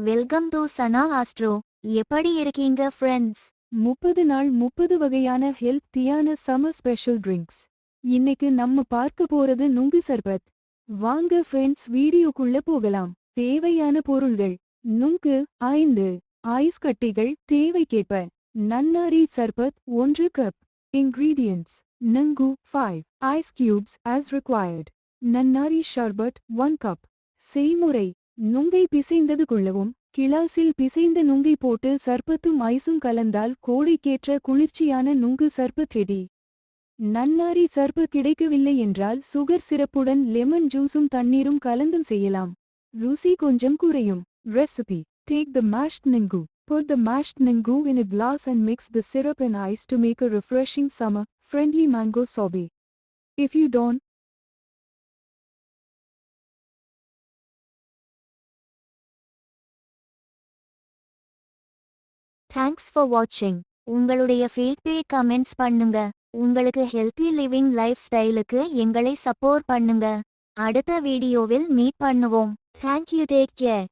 Welcome to Sana astro. எப்படி இருக்கீங்க friends? 30 நாள் 30 வகையான ஹெல்த்தியான சம்மர் ஸ்பெஷல் ட்ரிங்க்ஸ். இன்னைக்கு நம்ம பார்க்க போறது நுங்கு சர்பத். வாங்க ஃப்ரெண்ட்ஸ், வீடியோக்குள்ள போகலாம். தேவையான பொருள்கள்: நுங்கு 5 ஐஸ் கட்டிகள் தேவைக்கேற்ப. நன்னாரி சர்பத் 1 கப். இன்கிரீடியன்ட்ஸ்: நுங்கு 5 ஐஸ் கியூப்ஸ் as required. நன்னாரி ஷர்பத் 1 கப். செய்முறை: நுங்கை பிசைந்தது கொள்ளவும். கிளாஸில் பிசைந்த நுங்கை போட்டு சர்பத்தும் ஐஸும் கலந்தால் கோடைக்கேற்ற குளிர்ச்சியான நுங்கு சர்பத் ரெடி. நன்னாரி சர்பத் கிடைக்கவில்லை என்றால் சுகர் சிரப்புடன் லெமன் ஜூஸும் தண்ணீரும் கலந்தும் செய்யலாம். ருசி கொஞ்சம் குறையும். Recipe: Take the mashed nungu. Put the mashed nungu in a glass and mix the syrup and ice to make a refreshing summer-friendly mango sorbet. If you don't thanks for வாட்சிங். உங்களுடைய feedback comments பண்ணுங்க. உங்களுக்கு healthy living life ஸ்டைலுக்கு எங்களை support பண்ணுங்க. அடுத்த வீடியோவில் meet பண்ணுவோம். Thank you, take care.